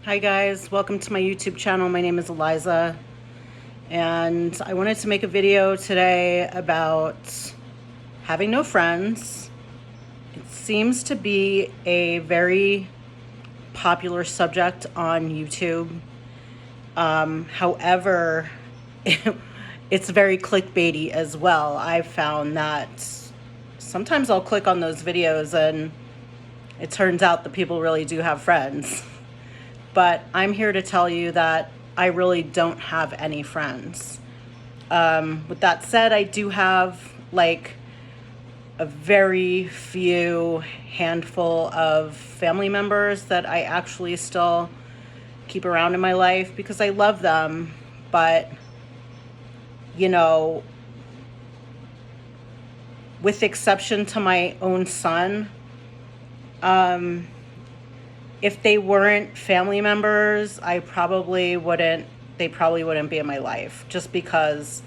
Hi guys, welcome to my YouTube channel. My name is Eliza, and I wanted to make a video today about having no friends. It seems to be a very popular subject on YouTube. However, it's very clickbaity as well. I've found that sometimes I'll click on those videos and it turns out the people really do have friends. But I'm here to tell you that I really don't have any friends. With that said, I do have like a very few handful of family members that I actually still keep around in my life because I love them. But, you know, with exception to my own son, if they weren't family members, they probably wouldn't be in my life, just because,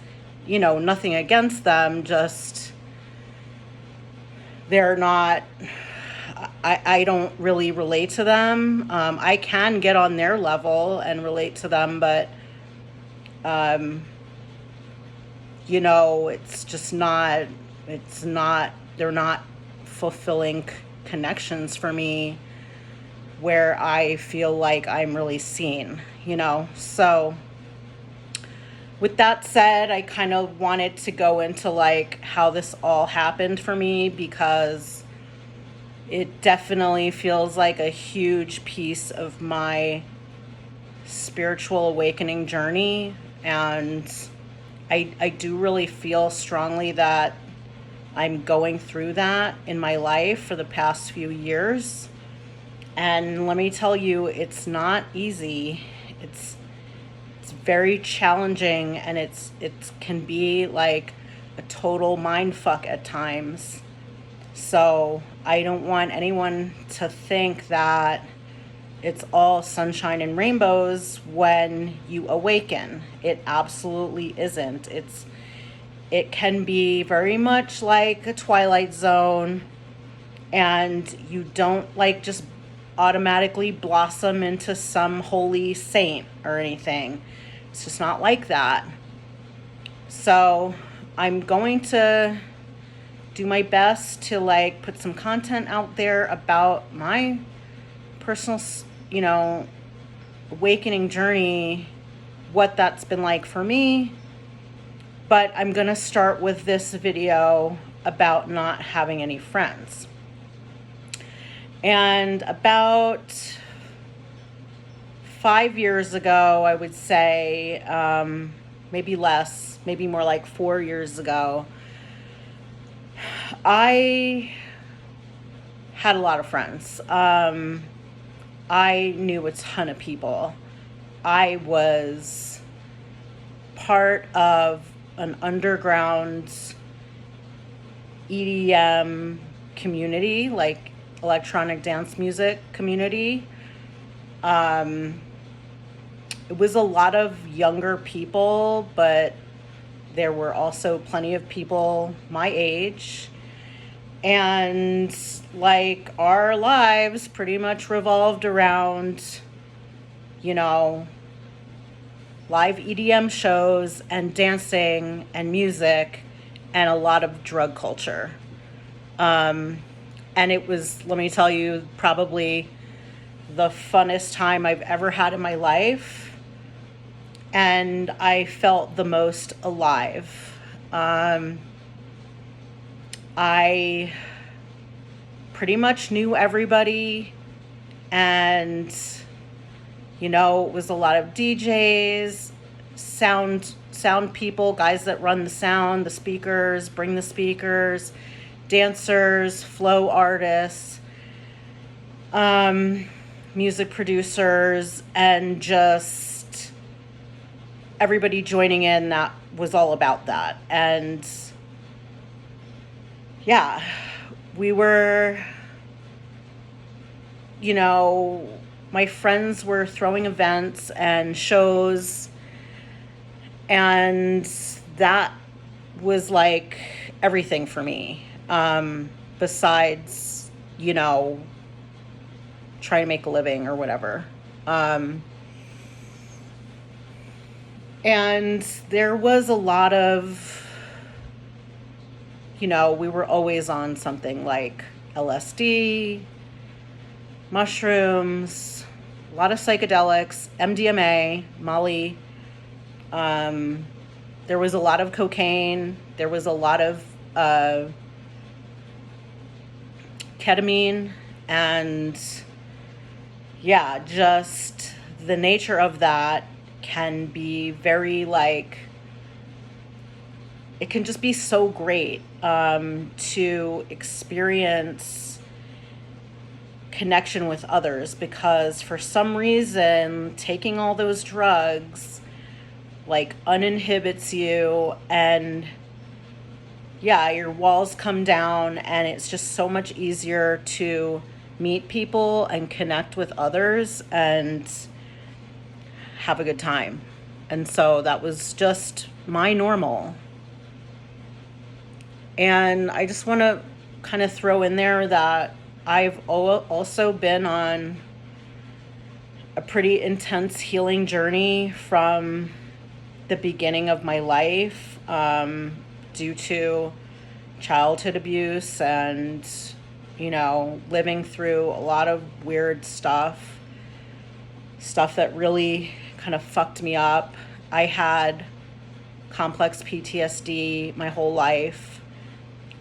nothing against them, just they're not, I don't really relate to them. I can get on their level and relate to them, but, it's just not, they're not fulfilling connections for me where I feel like I'm really seen, So with that said, I kind of wanted to go into like how this all happened for me, because it definitely feels like a huge piece of my spiritual awakening journey. And I do really feel strongly that I'm going through that in my life for the past few years. And let me tell you, it's not easy. It's very challenging, and it can be like a total mind fuck at times. So I don't want anyone to think that it's all sunshine and rainbows when you awaken. It absolutely isn't. It can be very much like a Twilight Zone, and you don't like just automatically blossom into some holy saint or anything. It's just not like that. So I'm going to do my best to like put some content out there about my personal, awakening journey, what that's been like for me. But I'm going to start with this video about not having any friends. And about 5 years ago, I would say, maybe less, maybe more like 4 years ago, I had a lot of friends. I knew a ton of people. I was part of an underground EDM community, like electronic dance music community. It was a lot of younger people, but there were also plenty of people my age. And like our lives pretty much revolved around, live EDM shows and dancing and music and a lot of drug culture. And it was, let me tell you, probably the funnest time I've ever had in my life. And I felt the most alive. I pretty much knew everybody. And, it was a lot of DJs, sound people, guys that run the sound, the speakers, bring the speakers, dancers, flow artists, music producers, and just everybody joining in that was all about that. And yeah, we were, my friends were throwing events and shows, and that was like everything for me. Besides, try to make a living or whatever. Um, and there was a lot of, we were always on something like LSD, mushrooms, a lot of psychedelics, MDMA, Molly. There was a lot of cocaine. There was a lot of ketamine. And yeah, just the nature of that can be very it can just be so great to experience connection with others, because for some reason taking all those drugs uninhibits you, and yeah, your walls come down, and it's just so much easier to meet people and connect with others and have a good time. And so that was just my normal. And I just want to kind of throw in there that I've also been on a pretty intense healing journey from the beginning of my life, due to childhood abuse and, living through a lot of weird stuff that really kind of fucked me up. I had complex PTSD my whole life.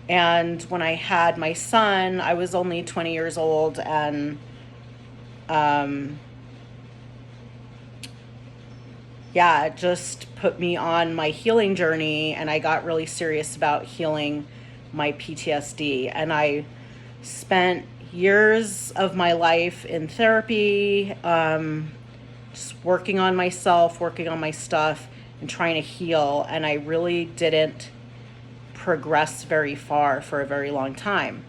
And when I had my son, I was only 20 years old, and it just put me on my healing journey, and I got really serious about healing my PTSD. And I spent years of my life in therapy, just working on myself, working on my stuff, and trying to heal. And I really didn't progress very far for a very long time.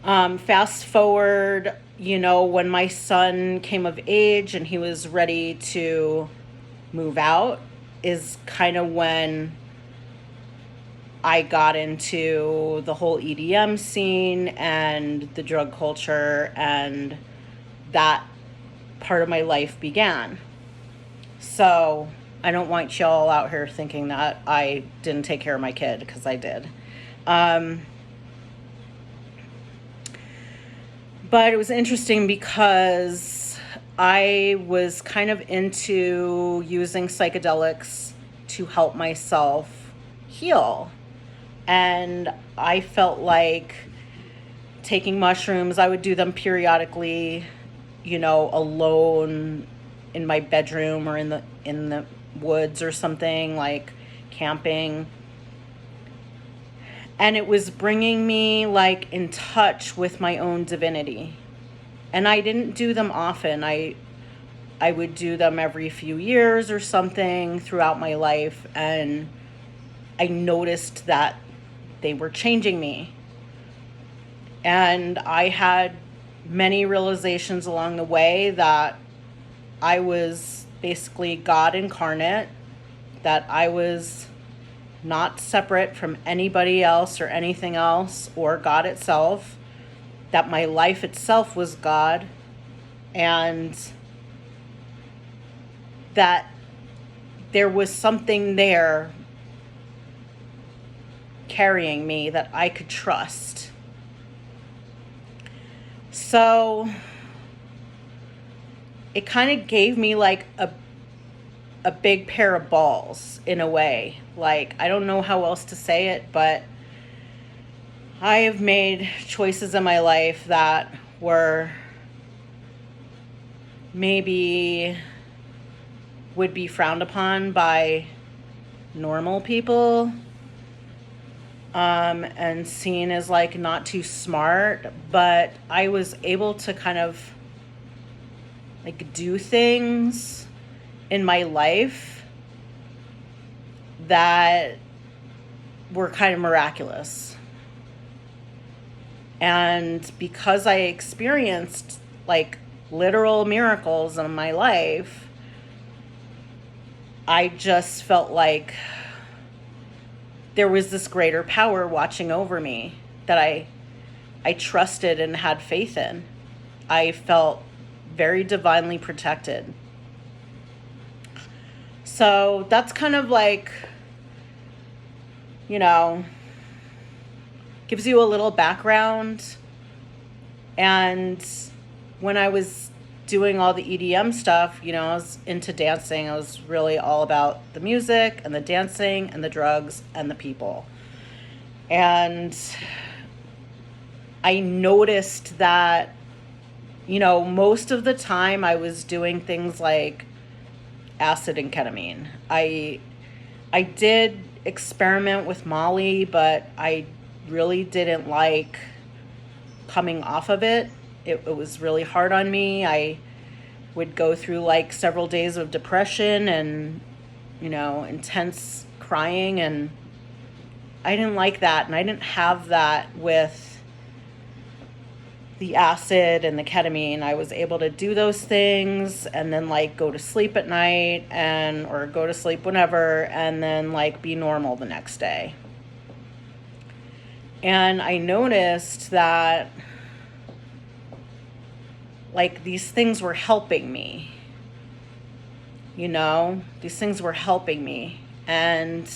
Fast forward, when my son came of age and he was ready to move out, is kind of when I got into the whole EDM scene and the drug culture, and that part of my life began. So I don't want y'all out here thinking that I didn't take care of my kid, because I did. But it was interesting because I was kind of into using psychedelics to help myself heal. And I felt like taking mushrooms, I would do them periodically, alone in my bedroom or in the woods or something, like camping. And it was bringing me in touch with my own divinity. And I didn't do them often. I would do them every few years or something throughout my life. And I noticed that they were changing me. And I had many realizations along the way that I was basically God incarnate, that I was not separate from anybody else or anything else or God itself, that my life itself was God, and that there was something there carrying me that I could trust. So it kind of gave me a big pair of balls in a way. I don't know how else to say it, but I have made choices in my life that were maybe would be frowned upon by normal people, and seen as not too smart, but I was able to kind of do things in my life that were kind of miraculous. And because I experienced literal miracles in my life, I just felt like there was this greater power watching over me that I trusted and had faith in. I felt very divinely protected. So that's kind of like, you know, gives you a little background. And when I was doing all the EDM stuff, you know, I was into dancing. I was really all about the music and the dancing and the drugs and the people. And I noticed that, you know, most of the time I was doing things like acid and ketamine. I did experiment with Molly, but I really didn't like coming off of it. It was really hard on me. I would go through like several days of depression and, you know, intense crying, and I didn't like that. And I didn't have that with the acid and the ketamine. I was able to do those things and then like go to sleep at night or go to sleep whenever, and then like be normal the next day. And I noticed that like these things were helping me, you know, these things were helping me, and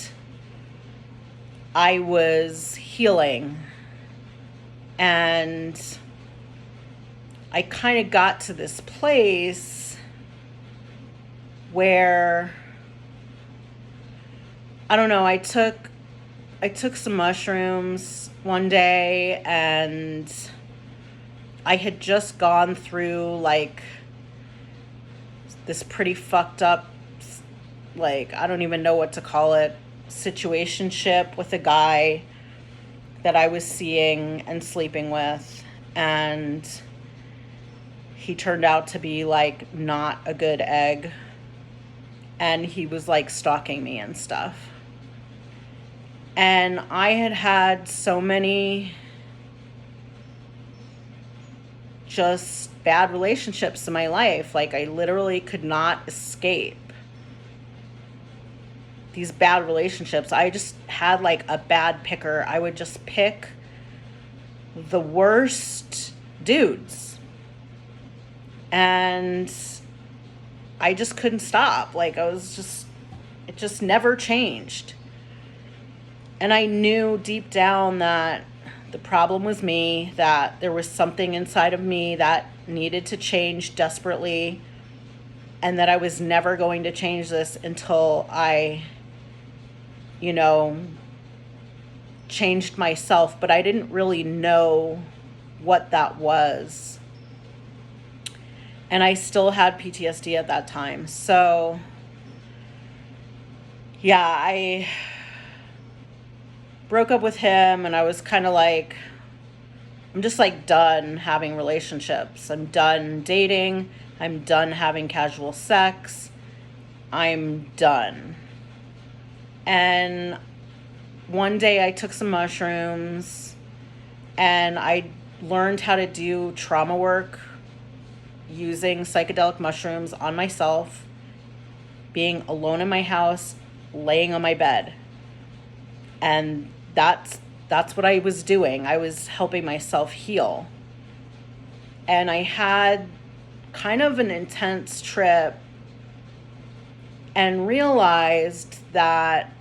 I was healing. And I kind of got to this place where, I don't know, I took some mushrooms one day, and I had just gone through like this pretty fucked up, like, I don't even know what to call it, situationship with a guy that I was seeing and sleeping with. And he turned out to be like not a good egg. And he was like stalking me and stuff. And I had had so many just bad relationships in my life. Like, I literally could not escape these bad relationships. I just had like a bad picker. I would just pick the worst dudes. And I just couldn't stop. Like, it just never changed. And I knew deep down that the problem was me, that there was something inside of me that needed to change desperately, and that I was never going to change this until I, you know, changed myself. But I didn't really know what that was. And I still had PTSD at that time. So, yeah, I broke up with him, and I was kind of like, I'm just like done having relationships. I'm done dating. I'm done having casual sex. I'm done. And one day I took some mushrooms, and I learned how to do trauma work using psychedelic mushrooms on myself, being alone in my house, laying on my bed. And that's what I was doing. I was helping myself heal. And I had kind of an intense trip and realized that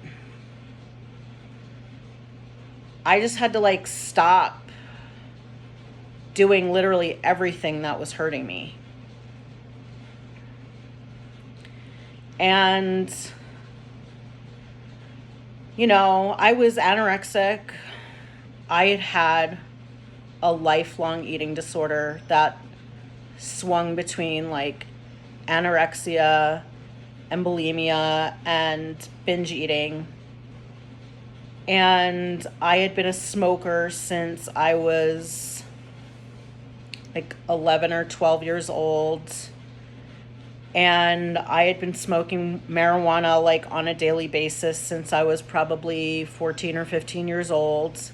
I just had to like stop doing literally everything that was hurting me. And, you know, I was anorexic. I had had a lifelong eating disorder that swung between like anorexia and bulimia and binge eating. And I had been a smoker since I was like 11 or 12 years old. And I had been smoking marijuana like on a daily basis since I was probably 14 or 15 years old.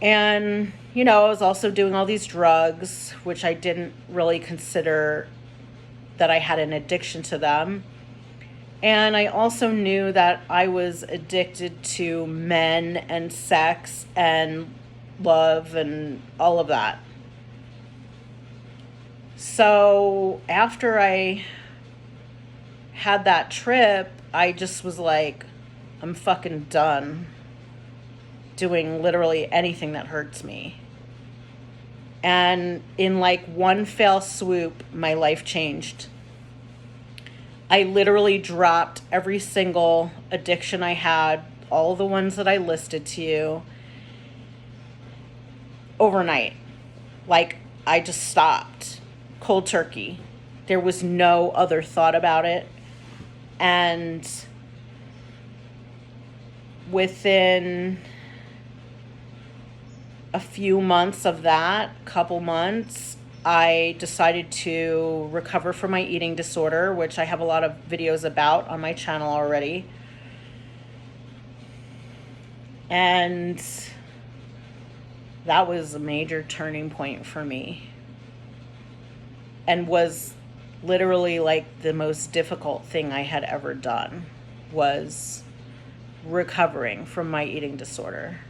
And, you know, I was also doing all these drugs, which I didn't really consider that I had an addiction to them. And I also knew that I was addicted to men and sex and love and all of that. So after I had that trip, I just was like, I'm fucking done doing literally anything that hurts me. And in like one fell swoop, my life changed. I literally dropped every single addiction I had, all the ones that I listed to you, overnight. Like, I just stopped cold turkey. There was no other thought about it. And within a few months of that, couple months, I decided to recover from my eating disorder, which I have a lot of videos about on my channel already. And that was a major turning point for me, and was literally like the most difficult thing I had ever done, was recovering from my eating disorder.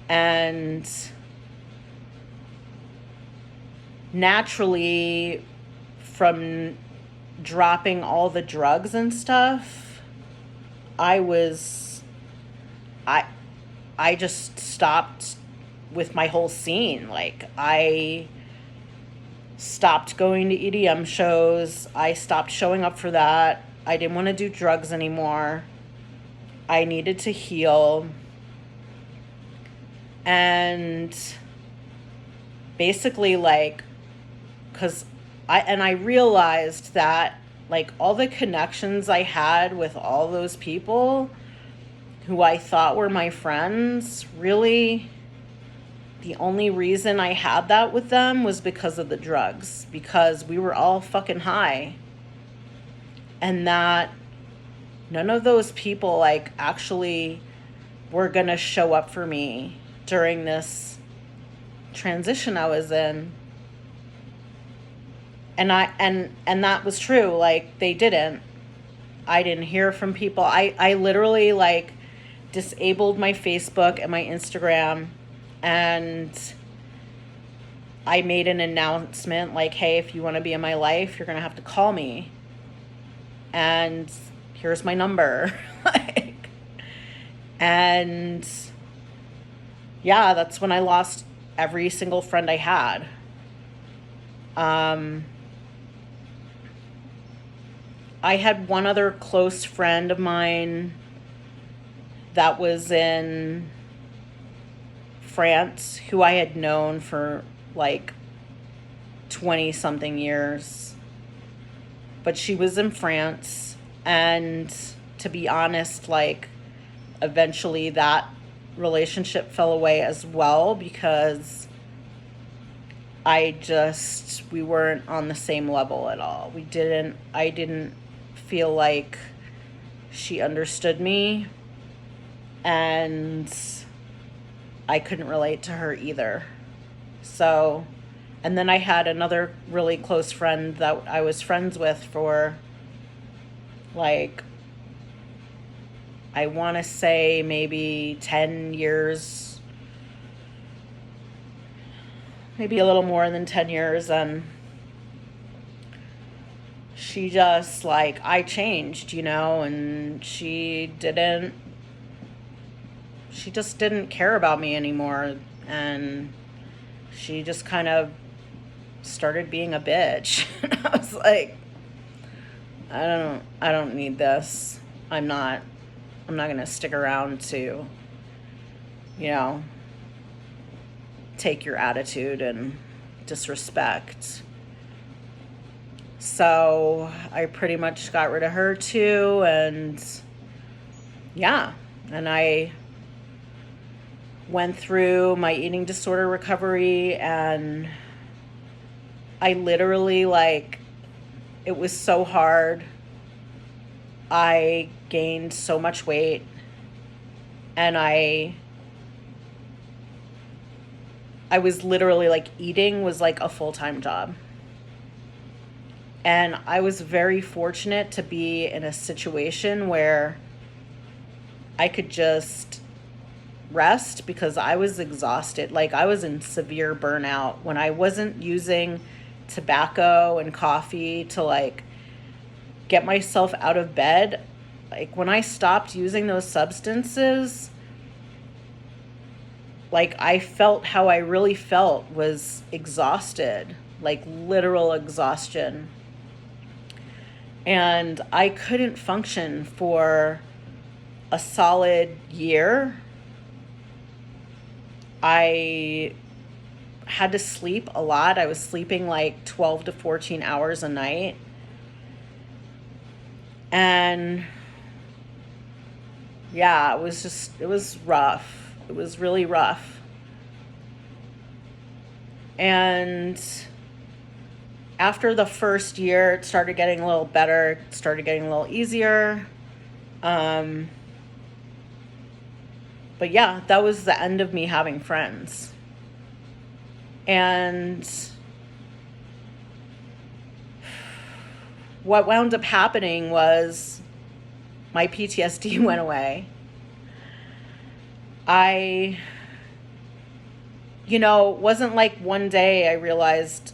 And naturally, from dropping all the drugs and stuff, I just stopped with my whole scene. Like, I stopped going to EDM shows. I stopped showing up for that. I didn't want to do drugs anymore. I needed to heal. And basically, like, because I realized that, like, all the connections I had with all those people who I thought were my friends, really, the only reason I had that with them was because of the drugs, because we were all fucking high. And that none of those people, like, actually were gonna show up for me during this transition I was in. And that was true. Like, they didn't. I didn't hear from people. I literally, like, disabled my Facebook and my Instagram, and I made an announcement like, hey, if you want to be in my life, you're going to have to call me. And here's my number. Like, and yeah, that's when I lost every single friend I had. I had one other close friend of mine that was in France, who I had known for like 20 something years. But she was in France, and to be honest, like, eventually that relationship fell away as well, because we weren't on the same level at all. I didn't feel like she understood me, and I couldn't relate to her either. So, and then I had another really close friend that I was friends with for, like, I want to say maybe 10 years, maybe a little more than 10 years. And she just, like, I changed, and she just didn't care about me anymore. And she just kind of started being a bitch. I was like, I don't need this. I'm not going to stick around to, take your attitude and disrespect. So I pretty much got rid of her too. And yeah, and I went through my eating disorder recovery, and I literally, like, it was so hard. I gained so much weight, and I was literally, like, eating was like a full-time job. And I was very fortunate to be in a situation where I could just rest, because I was exhausted. Like, I was in severe burnout when I wasn't using tobacco and coffee to like get myself out of bed. Like when I stopped using those substances, like I felt how I really felt was exhausted, like literal exhaustion. And I couldn't function for a solid year. I had to sleep a lot. I was sleeping like 12 to 14 hours a night. And yeah, it was rough. It was really rough. And after the first year, it started getting a little better, it started getting a little easier. But yeah, that was the end of me having friends. And what wound up happening was my PTSD went away. It wasn't like one day I realized,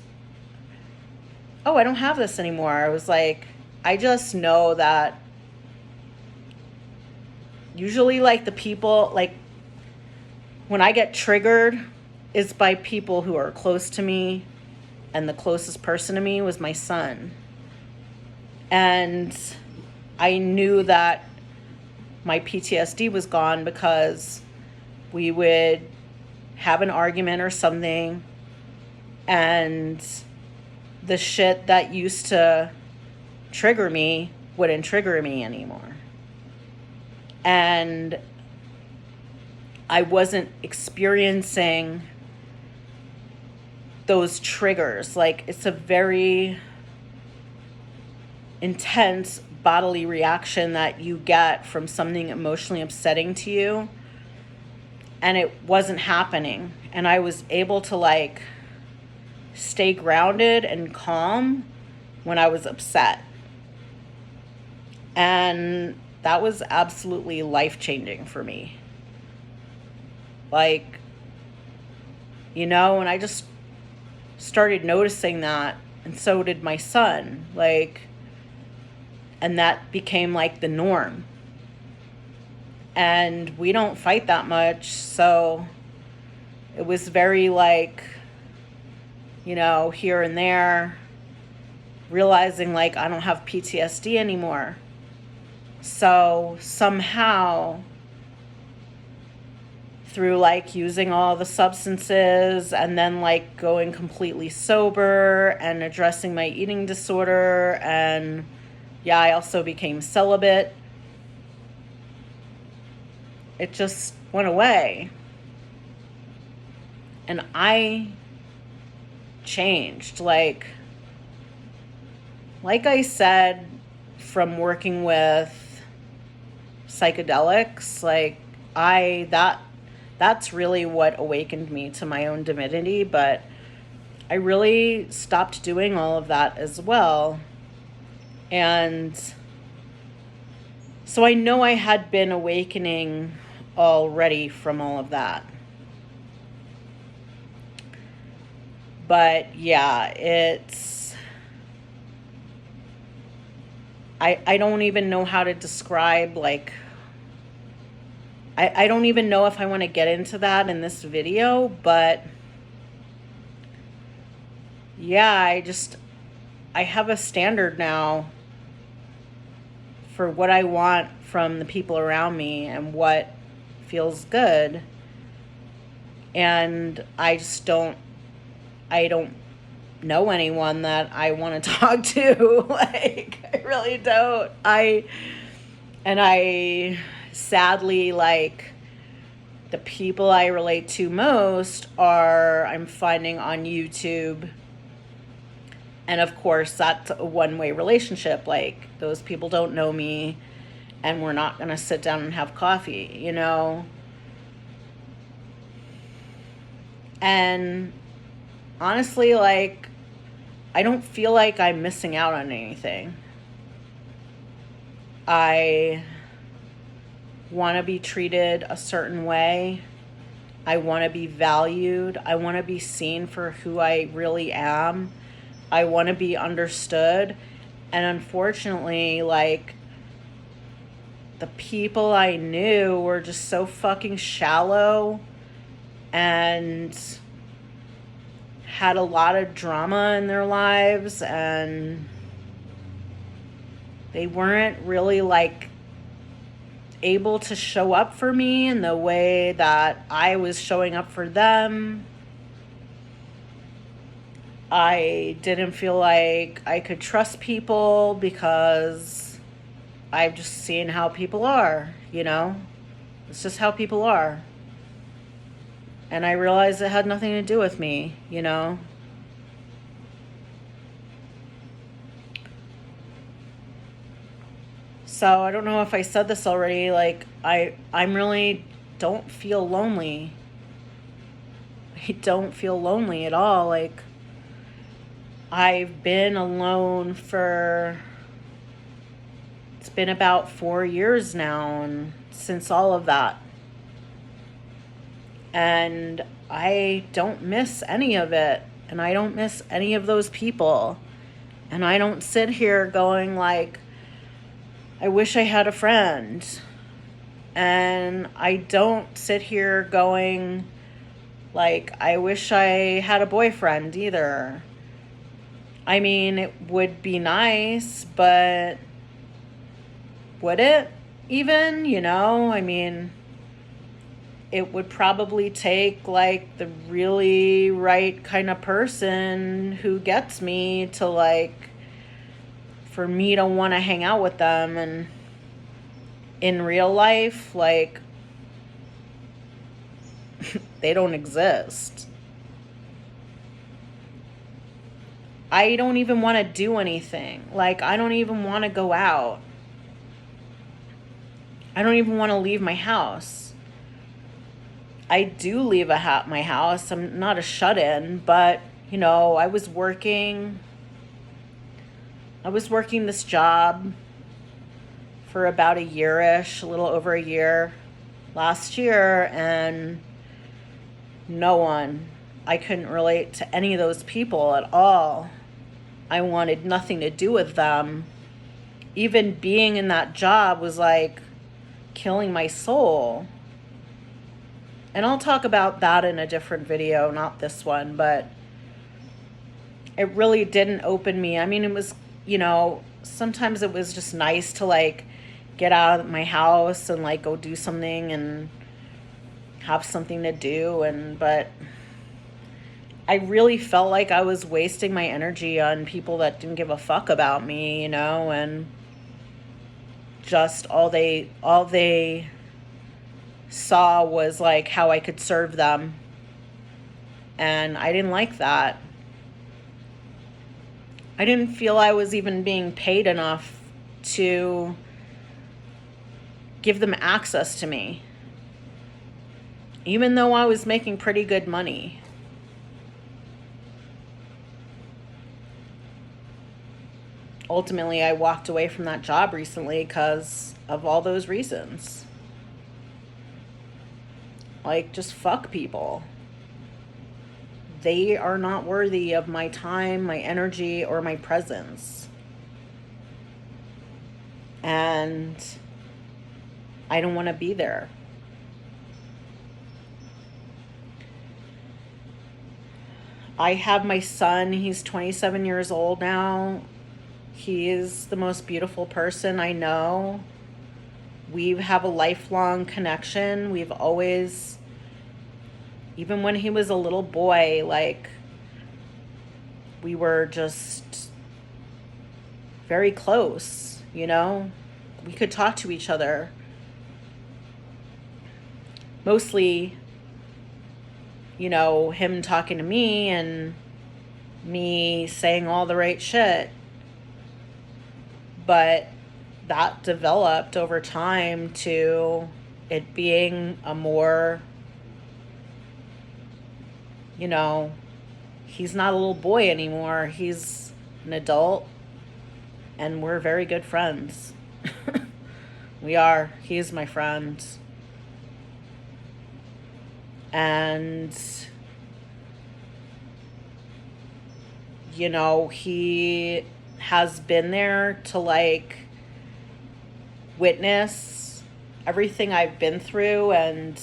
oh, I don't have this anymore. I was like, I just know that usually like the people, like when I get triggered, it's by people who are close to me, and the closest person to me was my son. And I knew that my PTSD was gone because we would have an argument or something, and the shit that used to trigger me wouldn't trigger me anymore. And I wasn't experiencing those triggers. Like, it's a very intense bodily reaction that you get from something emotionally upsetting to you. And it wasn't happening. And I was able to like stay grounded and calm when I was upset. And that was absolutely life-changing for me. Like, and I just started noticing that, and so did my son. Like, and that became like the norm. And we don't fight that much, so it was very like, here and there, realizing like I don't have PTSD anymore. So somehow, through like using all the substances and then like going completely sober and addressing my eating disorder, and I also became celibate, it just went away. And I changed. Like I said, from working with psychedelics, like that's really what awakened me to my own divinity. But I really stopped doing all of that as well. And so I know I had been awakening already from all of that. But yeah, I don't even know how to describe, like, I don't even know if I want to get into that in this video, but yeah, I have a standard now for what I want from the people around me and what feels good. And I don't know anyone that I want to talk to. Like, I really don't. I sadly, like, the people I relate to most I'm finding on YouTube. And of course, that's a one-way relationship. Like, those people don't know me, and we're not going to sit down and have coffee, And honestly, like, I don't feel like I'm missing out on anything. I want to be treated a certain way. I want to be valued. I want to be seen for who I really am. I want to be understood. And unfortunately, like, the people I knew were just so fucking shallow and had a lot of drama in their lives, and they weren't really like able to show up for me in the way that I was showing up for them. I didn't feel like I could trust people because I've just seen how people are, you know? It's just how people are. And I realized it had nothing to do with me, you know? So I don't know if I said this already, like I'm really don't feel lonely. I don't feel lonely at all. Like, I've been alone for, it's been about 4 years now, and since all of that. And I don't miss any of it. And I don't miss any of those people. And I don't sit here going like, I wish I had a friend. And I don't sit here going like, I wish I had a boyfriend either. I mean, it would be nice, but would it even, you know? I mean, it would probably take like the really right kind of person who gets me to like, for me to want to hang out with them. And in real life, like, they don't exist. I don't even want to do anything. Like, I don't even want to go out. I don't even want to leave my house. I do leave my house. I'm not a shut-in, but, you know, I was working this job for about a year-ish, a little over a year last year, and I couldn't relate to any of those people at all. I wanted nothing to do with them. Even being in that job was like killing my soul. And I'll talk about that in a different video, not this one, but it really didn't open me. I mean, it was, you know, sometimes it was just nice to like get out of my house and like go do something and have something to do, but I really felt like I was wasting my energy on people that didn't give a fuck about me, you know, and just all they saw was like how I could serve them. And I didn't like that. I didn't feel I was even being paid enough to give them access to me, even though I was making pretty good money. Ultimately, I walked away from that job recently because of all those reasons. Like, just fuck people. They are not worthy of my time, my energy, or my presence. And I don't want to be there. I have my son. He's 27 years old now. He is the most beautiful person I know. We have a lifelong connection. We've always, even when he was a little boy, like, we were just very close, you know? We could talk to each other. Mostly, you know, him talking to me and me saying all the right shit. But that developed over time to it being a more, you know, he's not a little boy anymore. He's an adult, and we're very good friends. We are. He's my friend. And he has been there to like witness everything I've been through and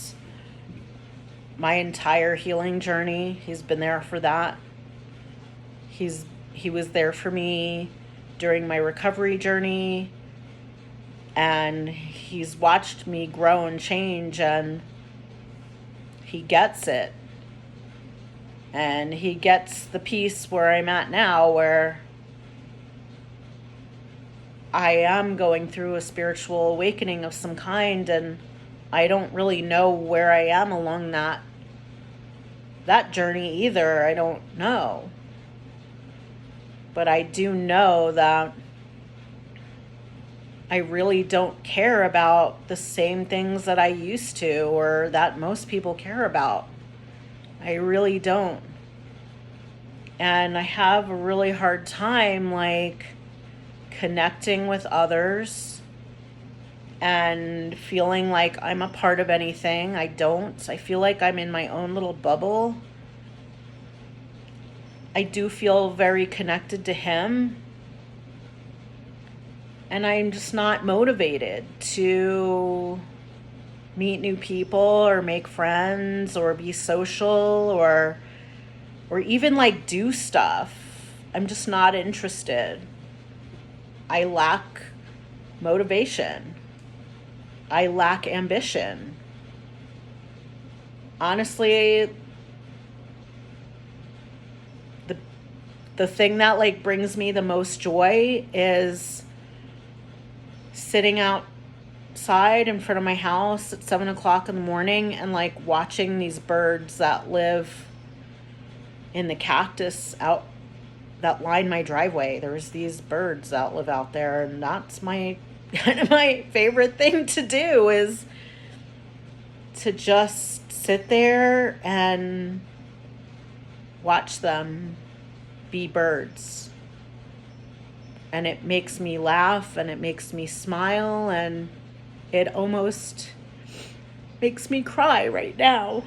my entire healing journey. He's been there for that. He was there for me during my recovery journey, and he's watched me grow and change, and he gets it. And he gets the piece where I'm at now, where I am going through a spiritual awakening of some kind, and I don't really know where I am along that journey either. I don't know. But I do know that I really don't care about the same things that I used to or that most people care about. I really don't. And I have a really hard time like connecting with others and feeling like I'm a part of anything. I don't. I feel like I'm in my own little bubble. I do feel very connected to him. And I'm just not motivated to meet new people or make friends or be social or even like do stuff. I'm just not interested. I lack motivation. I lack ambition. Honestly, the thing that like brings me the most joy is sitting outside in front of my house at 7:00 in the morning and like watching these birds that live in the cactus out that line my driveway. There's these birds that live out there, and that's my kind of my favorite thing to do is to just sit there and watch them be birds. And it makes me laugh and it makes me smile and it almost makes me cry right now.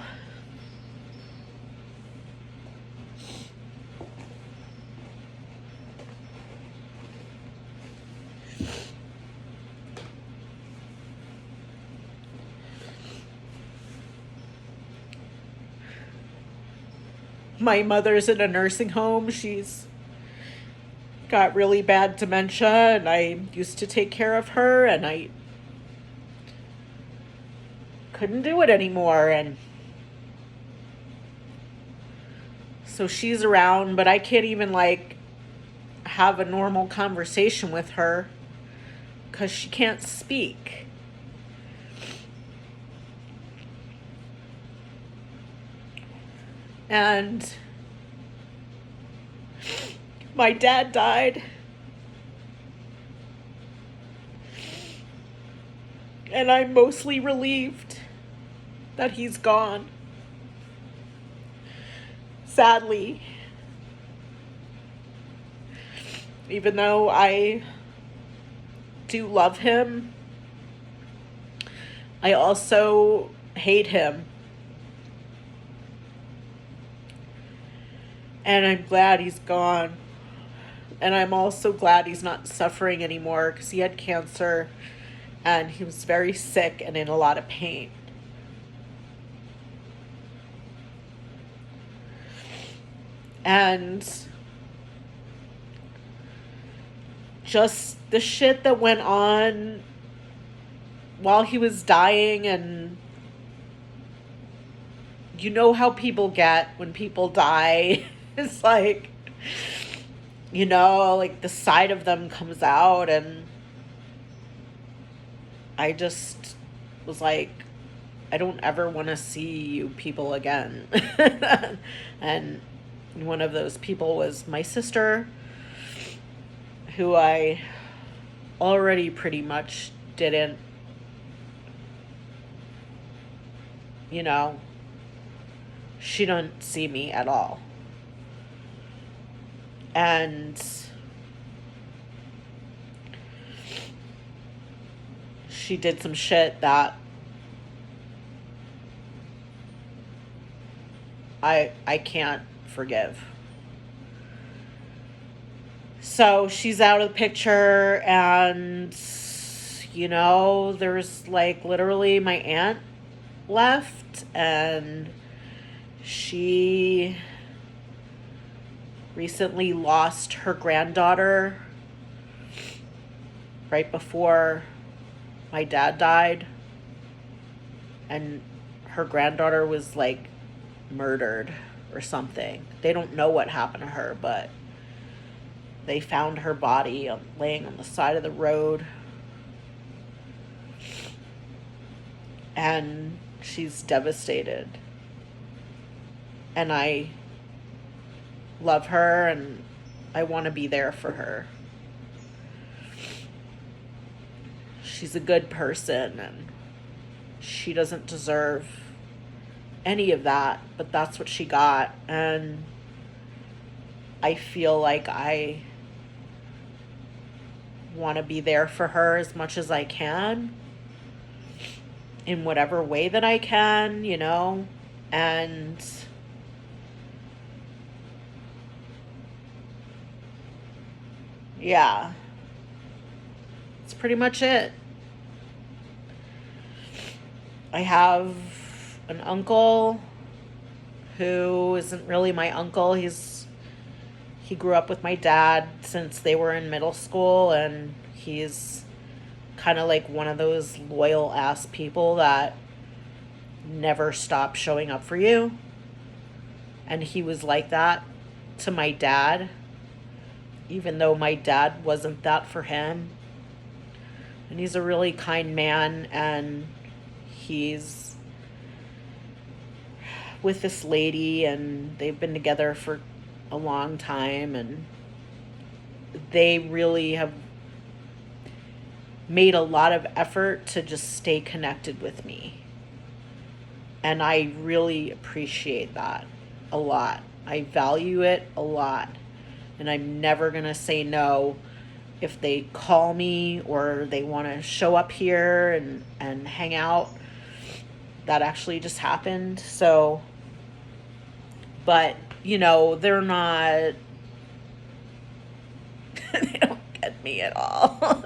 My mother's in a nursing home. She's got really bad dementia, and I used to take care of her, and I couldn't do it anymore. And so she's around, but I can't even like have a normal conversation with her because she can't speak. And my dad died. And I'm mostly relieved that he's gone. Sadly. Even though I do love him, I also hate him. And I'm glad he's gone. And I'm also glad he's not suffering anymore because he had cancer and he was very sick and in a lot of pain. And just the shit that went on while he was dying, and you know how people get when people die. It's like, like the side of them comes out, and I just was like, I don't ever want to see you people again. And one of those people was my sister, who I already pretty much didn't, she didn't see me at all. And she did some shit that I can't forgive. So she's out of the picture, and there's like literally my aunt left, and she recently lost her granddaughter right before my dad died, and her granddaughter was like murdered or something. They don't know what happened to her, but they found her body laying on the side of the road, and she's devastated. And I love her, and I want to be there for her. She's a good person, and she doesn't deserve any of that, but that's what she got. And I feel like I want to be there for her as much as I can, in whatever way that I can, and yeah, that's pretty much it. I have an uncle who isn't really my uncle. He grew up with my dad since they were in middle school, and he's kind of like one of those loyal ass people that never stop showing up for you. And he was like that to my dad, even though my dad wasn't that for him. And he's a really kind man, and he's with this lady, and they've been together for a long time, and they really have made a lot of effort to just stay connected with me. And I really appreciate that a lot. I value it a lot. And I'm never going to say no if they call me or they want to show up here and hang out. That actually just happened. So, but, they're not, they don't get me at all.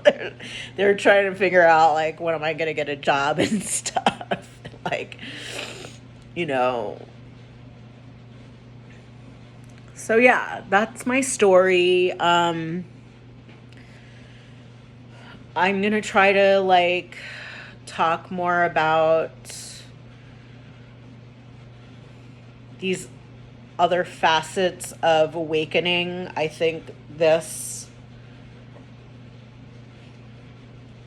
They're trying to figure out, like, when am I going to get a job and stuff. Like, So yeah, that's my story. I'm going to try to, like, talk more about these other facets of awakening. I think this,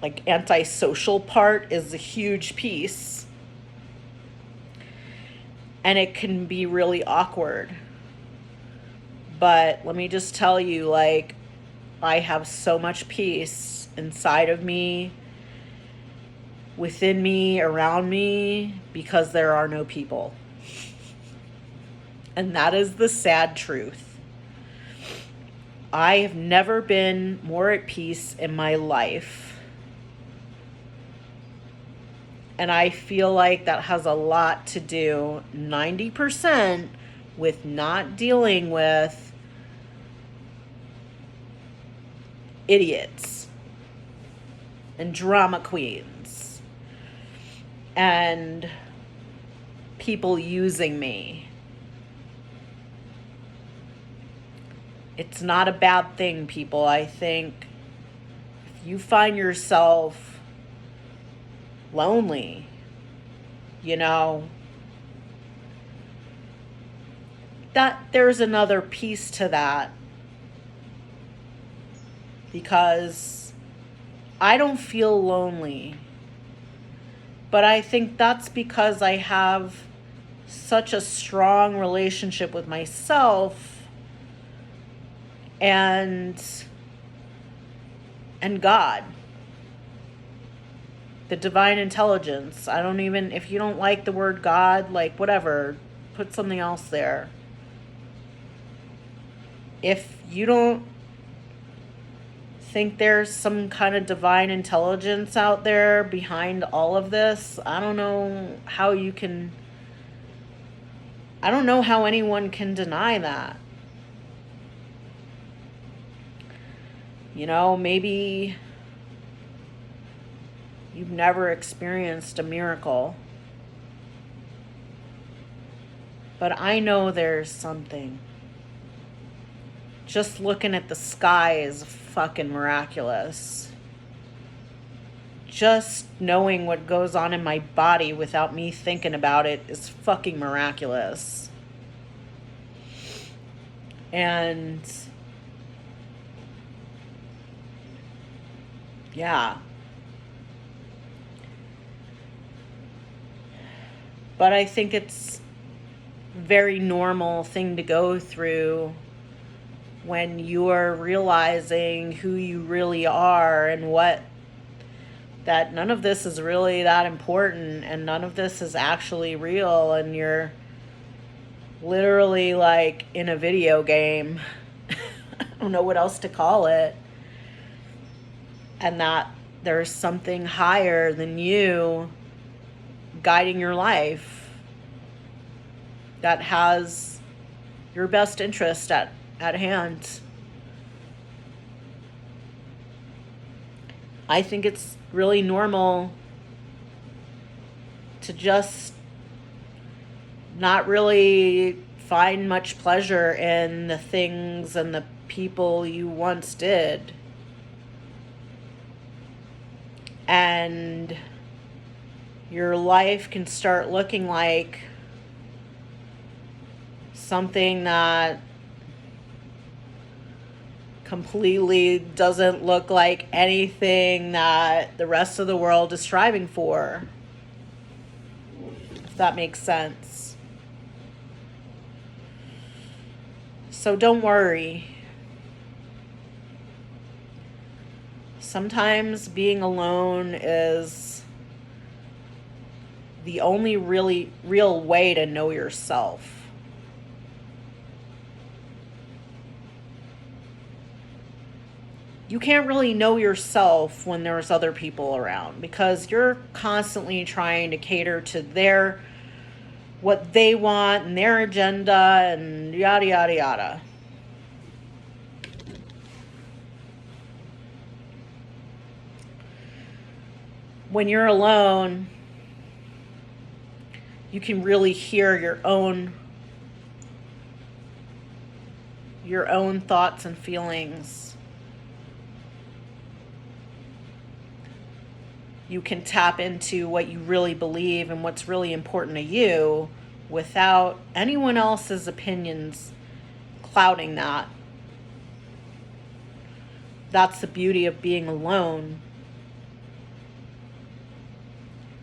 like, antisocial part is a huge piece. And it can be really awkward. But let me just tell you, like, I have so much peace inside of me, within me, around me, because there are no people. And that is the sad truth. I have never been more at peace in my life. And I feel like that has a lot to do, 90%, with not dealing with idiots and drama queens and people using me. It's not a bad thing, people. I think if you find yourself lonely, that there's another piece to that. Because I don't feel lonely. But I think that's because I have such a strong relationship with myself and God. The divine intelligence. I don't even, if you don't like the word God, like, whatever, put something else there. If you don't think there's some kind of divine intelligence out there behind all of this, I don't know how anyone can deny that. Maybe you've never experienced a miracle. But I know there's something. Just looking at the sky is fucking miraculous. Just knowing what goes on in my body without me thinking about it is fucking miraculous. And yeah. But I think it's a very normal thing to go through when you're realizing who you really are and that none of this is really that important and none of this is actually real, and you're literally like in a video game. I don't know what else to call it. And that there's something higher than you guiding your life that has your best interest at hand. I think it's really normal to just not really find much pleasure in the things and the people you once did. And your life can start looking like something that completely doesn't look like anything that the rest of the world is striving for. If that makes sense. So don't worry. Sometimes being alone is the only really real way to know yourself. You can't really know yourself when there's other people around because you're constantly trying to cater to what they want and their agenda and yada, yada, yada. When you're alone, you can really hear your own thoughts and feelings. You can tap into what you really believe and what's really important to you without anyone else's opinions clouding that. That's the beauty of being alone.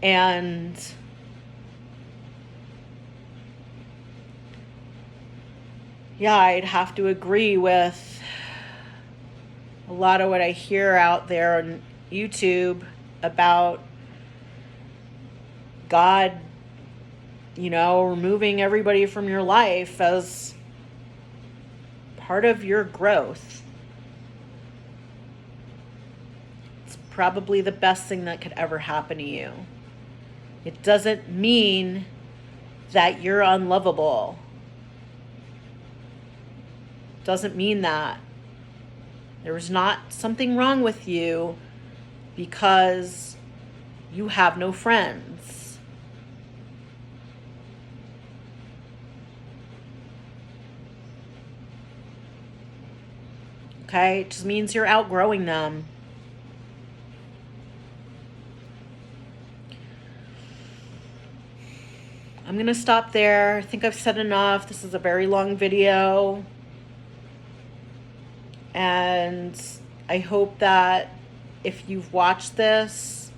And yeah, I'd have to agree with a lot of what I hear out there on YouTube about God, removing everybody from your life as part of your growth. It's probably the best thing that could ever happen to you. It doesn't mean that you're unlovable. Doesn't mean that. There's not something wrong with you because you have no friends. Okay? It just means you're outgrowing them. I'm going to stop there. I think I've said enough. This is a very long video. And I hope that if you've watched this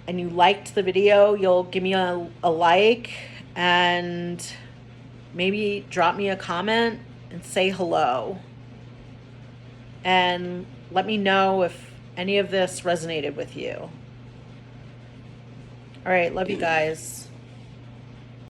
and you liked the video, you'll give me a like and maybe drop me a comment and say hello. And let me know if any of this resonated with you. All right, love you guys.